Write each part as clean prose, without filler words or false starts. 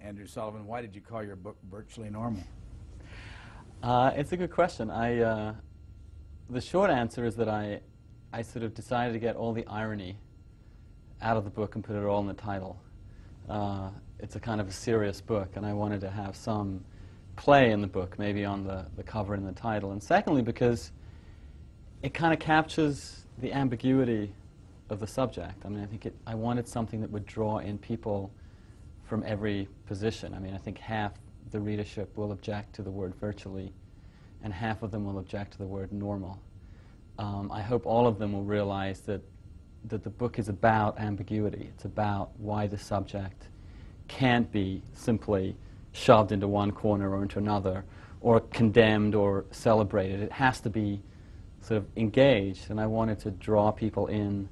Andrew Sullivan, why did you call your book Virtually Normal? It's a good question. The short answer is that I sort of decided to get all the irony out of the book and put it all in the title. It's a kind of a serious book, and I wanted to have some play in the book, maybe on the cover and the title. And secondly, because it kind of captures the ambiguity of the subject. I mean, I think I wanted something that would draw in people from every position. I mean, I think half the readership will object to the word virtually, and half of them will object to the word normal. I hope all of them will realize that the book is about ambiguity. It's about why the subject can't be simply shoved into one corner or into another, or condemned or celebrated. It has to be sort of engaged, and I wanted to draw people in.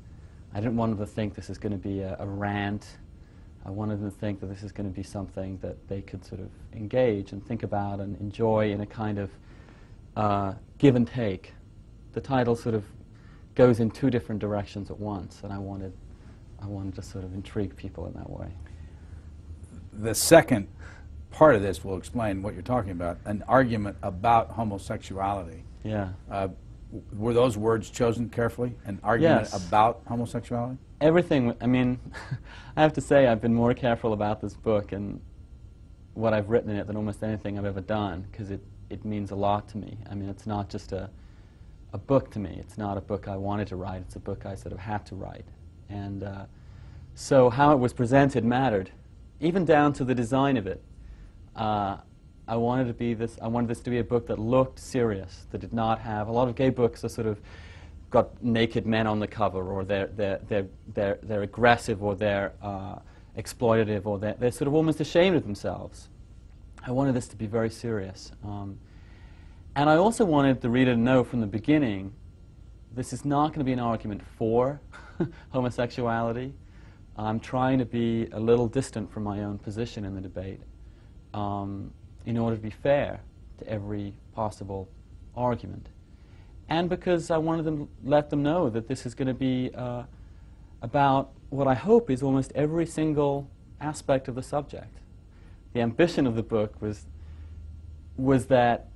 I didn't want them to think this is going to be a rant. I wanted them to think that this is going to be something that they could sort of engage and think about and enjoy in a kind of give and take. The title sort of goes in two different directions at once, and I wanted to sort of intrigue people in that way. The second part of this will explain what you're talking about, an argument about homosexuality. Yeah. Were those words chosen carefully? An argument Yes. about homosexuality? Everything, I mean, I have to say I've been more careful about this book and what I've written in it than almost anything I've ever done, because it means a lot to me. I mean, it's not just a book to me. It's not a book I wanted to write. It's a book I sort of had to write. And so how it was presented mattered, even down to the design of it. I wanted this to be a book that looked serious, that did not have a lot of gay books are sort of got naked men on the cover, or they're aggressive, or they're exploitative, or they're sort of almost ashamed of themselves. I wanted this to be very serious. And I also wanted the reader to know from the beginning this is not going to be an argument for homosexuality. I'm trying to be a little distant from my own position in the debate in order to be fair to every possible argument. And because I wanted to let them know that this is going to be about what I hope is almost every single aspect of the subject. The ambition of the book was that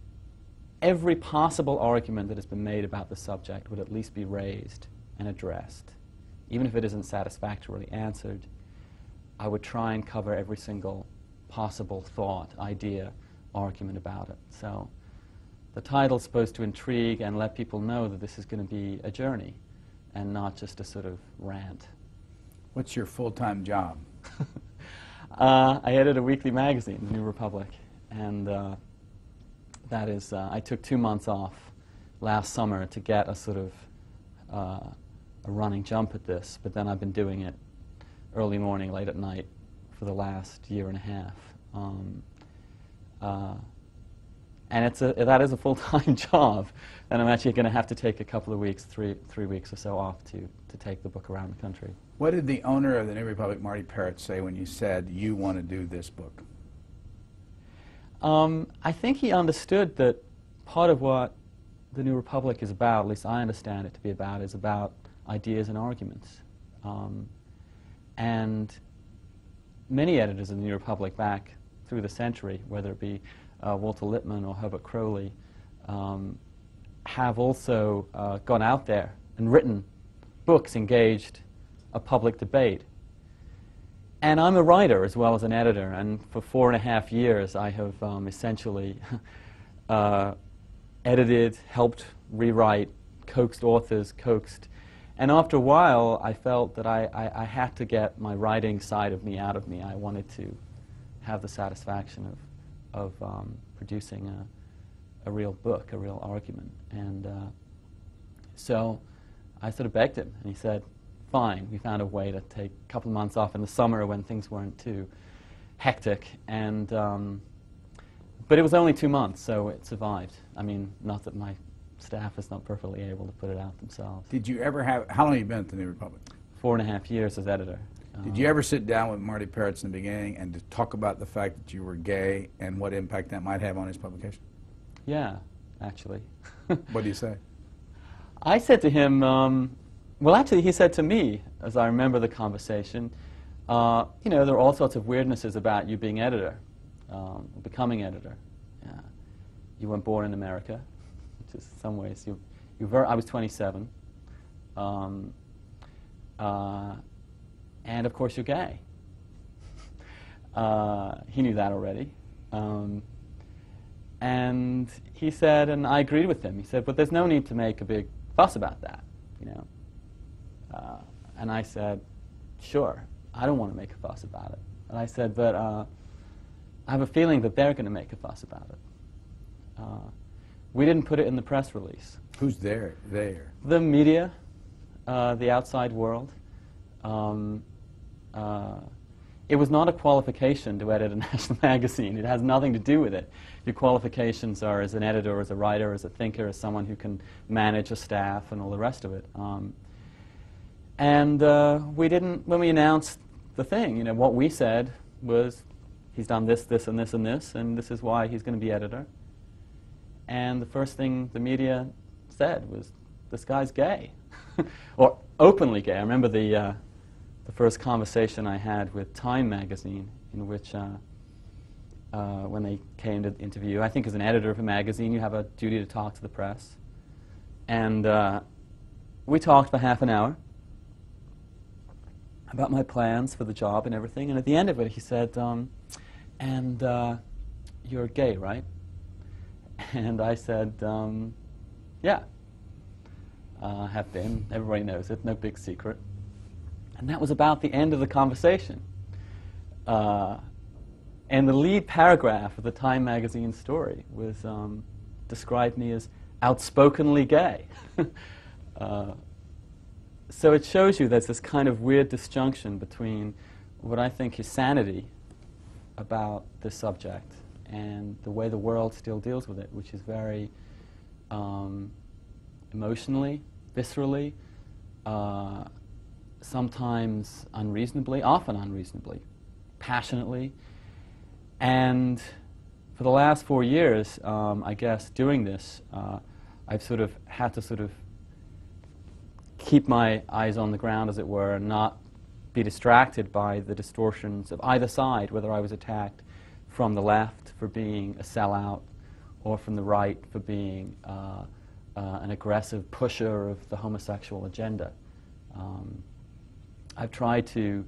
every possible argument that has been made about the subject would at least be raised and addressed. Even if it isn't satisfactorily answered, I would try and cover every single possible thought, idea, argument about it. So the title's supposed to intrigue and let people know that this is going to be a journey and not just a sort of rant. What's your full-time job? I edit a weekly magazine, The New Republic, and that is, I took 2 months off last summer to get a sort of a running jump at this, but then I've been doing it early morning, late at night for the last year and a half. And that is a full-time job, and I'm actually going to have to take a couple of weeks, three weeks or so off to take the book around the country. What did the owner of the New Republic, Marty Parrott, say when you said you want to do this book? I think he understood that part of what the New Republic is about, at least I understand it to be about, is about ideas and arguments. And many editors in the New Republic back through the century, whether it be Walter Lippmann or Herbert Crowley, have also gone out there and written books, engaged a public debate. And I'm a writer as well as an editor, and for 4.5 years I have essentially edited, helped rewrite, coaxed authors, and after a while I felt that I had to get my writing side of me out of me. I wanted to have the satisfaction of producing a real book, a real argument. And so I sort of begged him, and he said, fine. We found a way to take a couple of months off in the summer when things weren't too hectic. And but it was only 2 months, so it survived. I mean, not that my staff is not perfectly able to put it out themselves. Did you ever have, how long have you been at the New Republic? 4.5 years as editor. Did you ever sit down with Marty Parrott in the beginning and to talk about the fact that you were gay and what impact that might have on his publication? Yeah, actually. What do you say? I said to him, well, actually, he said to me, as I remember the conversation, You know, there are all sorts of weirdnesses about you being editor, becoming editor. You weren't born in America, which is in some ways I was 27, and of course you're gay. He knew that already. And he said, and I agreed with him, he said, but there's no need to make a big fuss about that, you know. And I said, sure, I don't want to make a fuss about it. And I said, but I have a feeling that they're going to make a fuss about it. We didn't put it in the press release. Who's there? The media, the outside world. It was not a qualification to edit a national magazine. It has nothing to do with it. Your qualifications are as an editor, as a writer, as a thinker, as someone who can manage a staff and all the rest of it. We didn't, when we announced the thing, you know, what we said was, he's done this, this, and this, and this is why he's going to be editor. And the first thing the media said was, this guy's gay. Or openly gay. I remember the first conversation I had with Time magazine, in which when they came to interview, I think as an editor of a magazine you have a duty to talk to the press. And we talked for half an hour about my plans for the job and everything, and at the end of it he said, you're gay, right? And I said, yeah, have been. Everybody knows it, no big secret. And that was about the end of the conversation. And the lead paragraph of the Time magazine story was described me as outspokenly gay. So it shows you there's this kind of weird disjunction between what I think is sanity about this subject and the way the world still deals with it, which is very emotionally, viscerally, sometimes unreasonably, often unreasonably, passionately. And for the last 4 years, I guess, doing this, I've sort of had to sort of keep my eyes on the ground, as it were, and not be distracted by the distortions of either side, whether I was attacked from the left for being a sellout or from the right for being an aggressive pusher of the homosexual agenda. I've tried to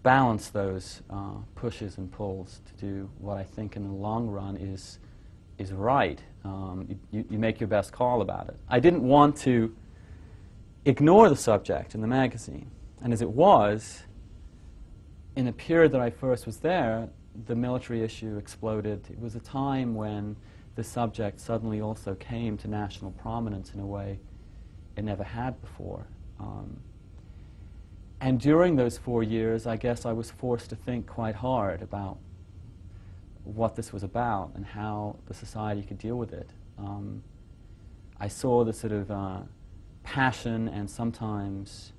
balance those pushes and pulls to do what I think in the long run is right. You make your best call about it. I didn't want to ignore the subject in the magazine. And as it was, in the period that I first was there, the military issue exploded. It was a time when the subject suddenly also came to national prominence in a way it never had before. And during those 4 years, I guess I was forced to think quite hard about what this was about and how the society could deal with it. I saw the sort of passion and sometimes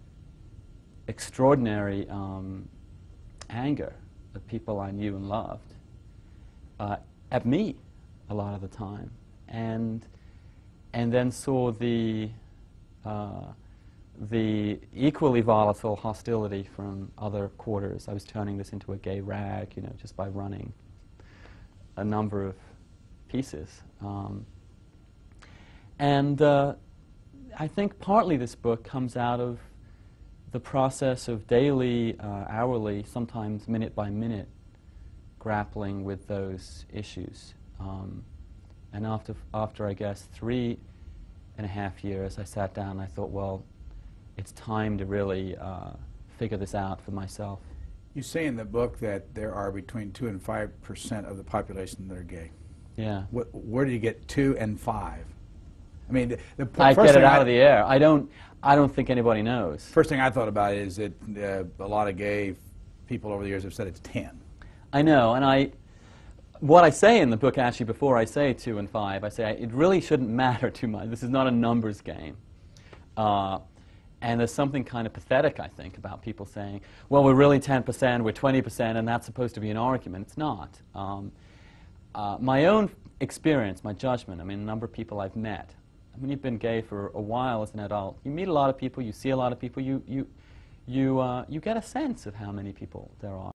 extraordinary anger of people I knew and loved at me a lot of the time, and then saw the equally volatile hostility from other quarters. I was turning this into a gay rag, you know, just by running a number of pieces. I think partly this book comes out of the process of daily, hourly, sometimes minute by minute, grappling with those issues. And after I guess 3.5 years, I sat down and I thought, well, it's time to really figure this out for myself. You say in the book that there are between 2 and 5% of the population that are gay. Yeah. Where do you get 2 and 5? I mean, I get it out of the air. I don't think anybody knows. First thing I thought about is that a lot of gay people over the years have said it's 10. I know, and what I say in the book, actually, before I say 2 and 5, I say it really shouldn't matter too much. This is not a numbers game. And there's something kind of pathetic, I think, about people saying, well, we're really 10%, we're 20%, and that's supposed to be an argument. It's not. My own experience, my judgment, I mean, a number of people I've met, when you've been gay for a while as an adult, you meet a lot of people, you see a lot of people, you you get a sense of how many people there are.